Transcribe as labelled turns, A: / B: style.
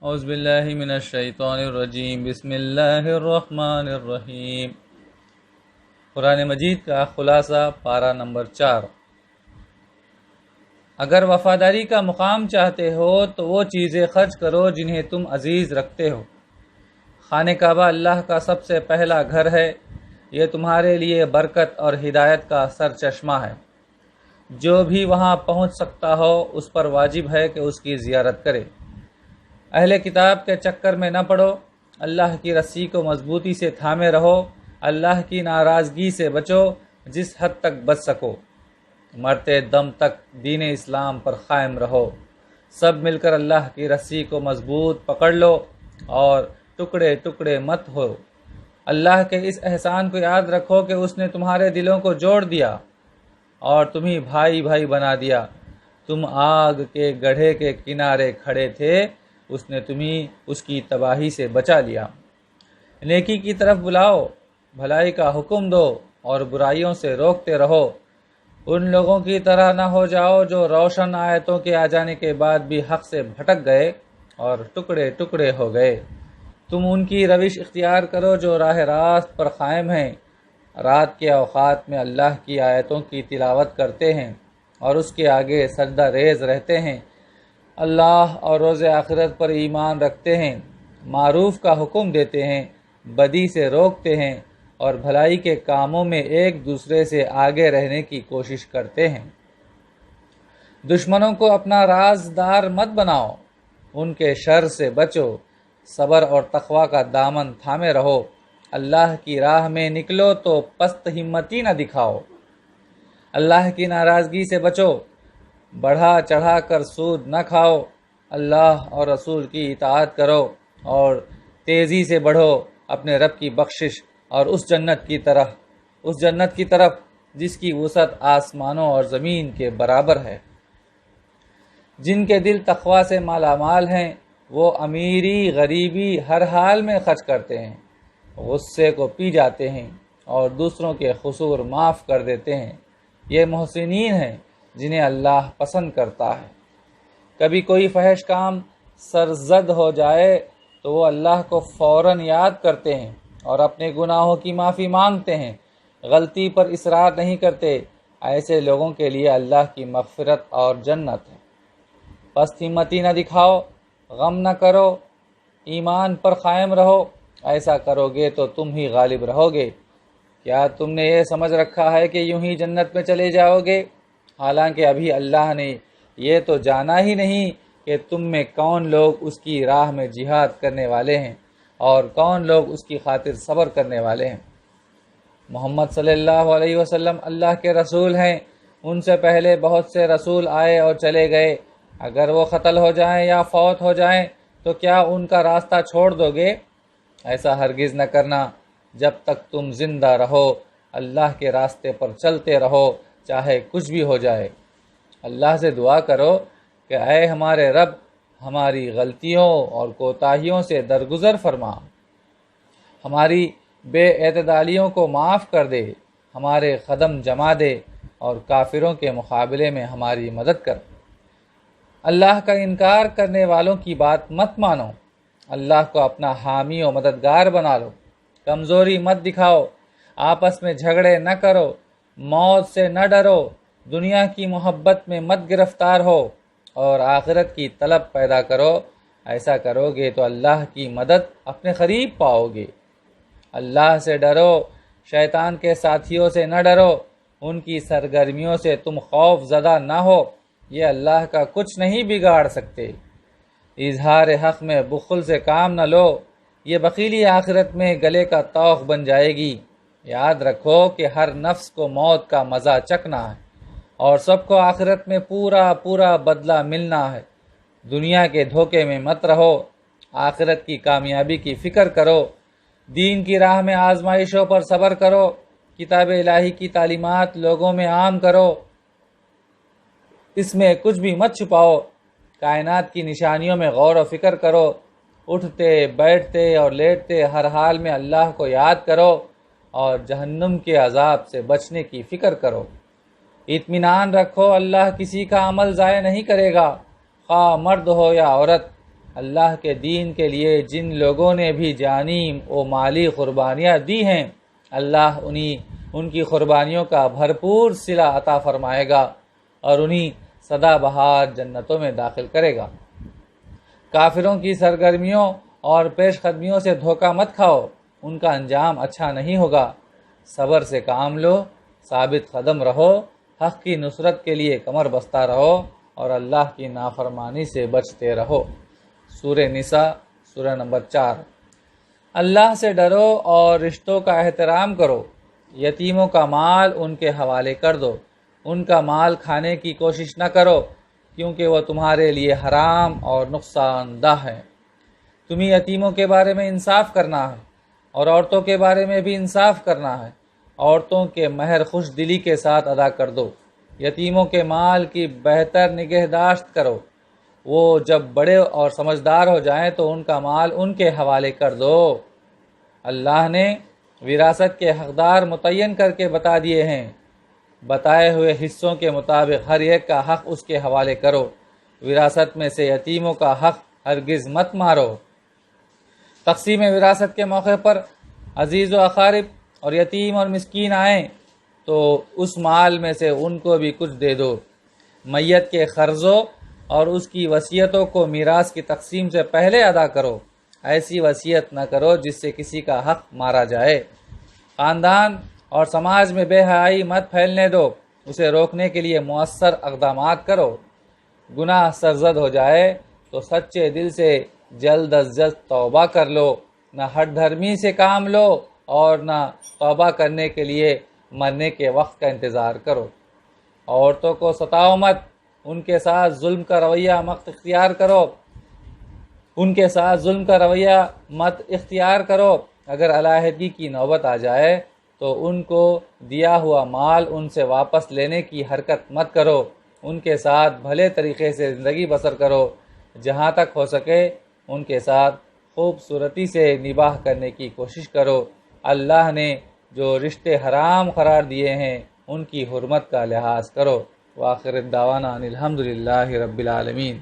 A: اعوذ باللہ من الشیطان الرجیم، بسم اللہ الرحمن الرحیم۔ قرآن مجید کا خلاصہ، پارہ نمبر 4۔ اگر وفاداری کا مقام چاہتے ہو تو وہ چیزیں خرچ کرو جنہیں تم عزیز رکھتے ہو۔ خانہ کعبہ اللہ کا سب سے پہلا گھر ہے۔ یہ تمہارے لیے برکت اور ہدایت کا سرچشمہ ہے۔ جو بھی وہاں پہنچ سکتا ہو اس پر واجب ہے کہ اس کی زیارت کرے۔ اہل کتاب کے چکر میں نہ پڑو، اللہ کی رسی کو مضبوطی سے تھامے رہو، اللہ کی ناراضگی سے بچو جس حد تک بچ سکو۔ مرتے دم تک دین اسلام پر قائم رہو۔ سب مل کر اللہ کی رسی کو مضبوط پکڑ لو اور ٹکڑے ٹکڑے مت ہو۔ اللہ کے اس احسان کو یاد رکھو کہ اس نے تمہارے دلوں کو جوڑ دیا اور تمہیں بھائی بھائی بنا دیا۔ تم آگ کے گڑھے کے کنارے کھڑے تھے، اس نے تمہیں اس کی تباہی سے بچا لیا۔ نیکی کی طرف بلاؤ، بھلائی کا حکم دو اور برائیوں سے روکتے رہو۔ ان لوگوں کی طرح نہ ہو جاؤ جو روشن آیتوں کے آ جانے کے بعد بھی حق سے بھٹک گئے اور ٹکڑے ٹکڑے ہو گئے۔ تم ان کی روش اختیار کرو جو راہ راست پر قائم ہیں، رات کے اوقات میں اللہ کی آیتوں کی تلاوت کرتے ہیں اور اس کے آگے سجدہ ریز رہتے ہیں، اللہ اور روز آخرت پر ایمان رکھتے ہیں، معروف کا حکم دیتے ہیں، بدی سے روکتے ہیں اور بھلائی کے کاموں میں ایک دوسرے سے آگے رہنے کی کوشش کرتے ہیں۔ دشمنوں کو اپنا رازدار مت بناؤ، ان کے شر سے بچو، صبر اور تقوی کا دامن تھامے رہو۔ اللہ کی راہ میں نکلو تو پست ہمتی نہ دکھاؤ۔ اللہ کی ناراضگی سے بچو، بڑھا چڑھا کر سود نہ کھاؤ۔ اللہ اور رسول کی اطاعت کرو اور تیزی سے بڑھو اپنے رب کی بخشش اور اس جنت کی طرف جس کی وسعت آسمانوں اور زمین کے برابر ہے۔ جن کے دل تقوی سے مالا مال ہیں وہ امیری غریبی ہر حال میں خرچ کرتے ہیں، غصے کو پی جاتے ہیں اور دوسروں کے قصور معاف کر دیتے ہیں۔ یہ محسنین ہیں جنہیں اللہ پسند کرتا ہے۔ کبھی کوئی فحش کام سرزد ہو جائے تو وہ اللہ کو فوراً یاد کرتے ہیں اور اپنے گناہوں کی معافی مانگتے ہیں، غلطی پر اصرار نہیں کرتے۔ ایسے لوگوں کے لیے اللہ کی مغفرت اور جنت ہے۔ پست ہمتی نہ دکھاؤ، غم نہ کرو، ایمان پر قائم رہو۔ ایسا کرو گے تو تم ہی غالب رہو گے۔ کیا تم نے یہ سمجھ رکھا ہے کہ یوں ہی جنت میں چلے جاؤ گے؟ حالانکہ ابھی اللہ نے یہ تو جانا ہی نہیں کہ تم میں کون لوگ اس کی راہ میں جہاد کرنے والے ہیں اور کون لوگ اس کی خاطر صبر کرنے والے ہیں۔ محمد صلی اللہ علیہ وسلم اللہ کے رسول ہیں۔ ان سے پہلے بہت سے رسول آئے اور چلے گئے۔ اگر وہ قتل ہو جائیں یا فوت ہو جائیں تو کیا ان کا راستہ چھوڑ دو گے؟ ایسا ہرگز نہ کرنا۔ جب تک تم زندہ رہو اللہ کے راستے پر چلتے رہو، چاہے کچھ بھی ہو جائے۔ اللہ سے دعا کرو کہ اے ہمارے رب، ہماری غلطیوں اور کوتاہیوں سے درگزر فرما، ہماری بے اعتدالیوں کو معاف کر دے، ہمارے قدم جما دے اور کافروں کے مقابلے میں ہماری مدد کر۔ اللہ کا انکار کرنے والوں کی بات مت مانو، اللہ کو اپنا حامی و مددگار بنا لو۔ کمزوری مت دکھاؤ، آپس میں جھگڑے نہ کرو، موت سے نہ ڈرو، دنیا کی محبت میں مت گرفتار ہو اور آخرت کی طلب پیدا کرو۔ ایسا کرو گے تو اللہ کی مدد اپنے قریب پاؤ گے۔ اللہ سے ڈرو، شیطان کے ساتھیوں سے نہ ڈرو، ان کی سرگرمیوں سے تم خوف زدہ نہ ہو، یہ اللہ کا کچھ نہیں بگاڑ سکتے۔ اظہار حق میں بخل سے کام نہ لو، یہ بخیلی آخرت میں گلے کا طوق بن جائے گی۔ یاد رکھو کہ ہر نفس کو موت کا مزہ چکھنا ہے اور سب کو آخرت میں پورا بدلہ ملنا ہے۔ دنیا کے دھوکے میں مت رہو، آخرت کی کامیابی کی فکر کرو، دین کی راہ میں آزمائشوں پر صبر کرو، کتاب الہی کی تعلیمات لوگوں میں عام کرو، اس میں کچھ بھی مت چھپاؤ، کائنات کی نشانیوں میں غور و فکر کرو، اٹھتے بیٹھتے اور لیٹتے ہر حال میں اللہ کو یاد کرو اور جہنم کے عذاب سے بچنے کی فکر کرو۔ اطمینان رکھو، اللہ کسی کا عمل ضائع نہیں کرے گا، خواہ مرد ہو یا عورت۔ اللہ کے دین کے لیے جن لوگوں نے بھی جانی و مالی قربانیاں دی ہیں، اللہ ان کی قربانیوں کا بھرپور صلہ عطا فرمائے گا اور انہیں سدا بہار جنتوں میں داخل کرے گا۔ کافروں کی سرگرمیوں اور پیش قدمیوں سے دھوکہ مت کھاؤ، ان کا انجام اچھا نہیں ہوگا۔ صبر سے کام لو، ثابت قدم رہو، حق کی نصرت کے لیے کمر بستہ رہو اور اللہ کی نافرمانی سے بچتے رہو۔ سورہ نساء سورہ نمبر 4۔ اللہ سے ڈرو اور رشتوں کا احترام کرو، یتیموں کا مال ان کے حوالے کر دو، ان کا مال کھانے کی کوشش نہ کرو کیونکہ وہ تمہارے لیے حرام اور نقصان دہ ہے۔ تمہیں یتیموں کے بارے میں انصاف کرنا ہے اور عورتوں کے بارے میں بھی انصاف کرنا ہے۔ عورتوں کے مہر خوش دلی کے ساتھ ادا کر دو، یتیموں کے مال کی بہتر نگہداشت کرو، وہ جب بڑے اور سمجھدار ہو جائیں تو ان کا مال ان کے حوالے کر دو۔ اللہ نے وراثت کے حقدار متعین کر کے بتا دیے ہیں، بتائے ہوئے حصوں کے مطابق ہر ایک کا حق اس کے حوالے کرو۔ وراثت میں سے یتیموں کا حق ہرگز مت مارو۔ تقسیم وراثت کے موقع پر عزیز و اقارب اور یتیم اور مسکین آئیں تو اس مال میں سے ان کو بھی کچھ دے دو۔ میت کے قرضوں اور اس کی وصیتوں کو میراث کی تقسیم سے پہلے ادا کرو۔ ایسی وصیت نہ کرو جس سے کسی کا حق مارا جائے۔ خاندان اور سماج میں بے حیائی مت پھیلنے دو، اسے روکنے کے لیے مؤثر اقدامات کرو۔ گناہ سرزد ہو جائے تو سچے دل سے جلد از جلد توبہ کر لو، نہ ہٹ دھرمی سے کام لو اور نہ توبہ کرنے کے لیے مرنے کے وقت کا انتظار کرو۔ عورتوں کو ستاؤ مت، ان کے ساتھ ظلم کا رویہ مت اختیار کرو۔ اگر علیحدگی کی نوبت آ جائے تو ان کو دیا ہوا مال ان سے واپس لینے کی حرکت مت کرو، ان کے ساتھ بھلے طریقے سے زندگی بسر کرو۔ جہاں تک ہو سکے ان کے ساتھ خوبصورتی سے نباہ کرنے کی کوشش کرو۔ اللہ نے جو رشتے حرام قرار دیے ہیں ان کی حرمت کا لحاظ کرو۔ وآخر دعوانا ان الحمدللہ رب العالمین۔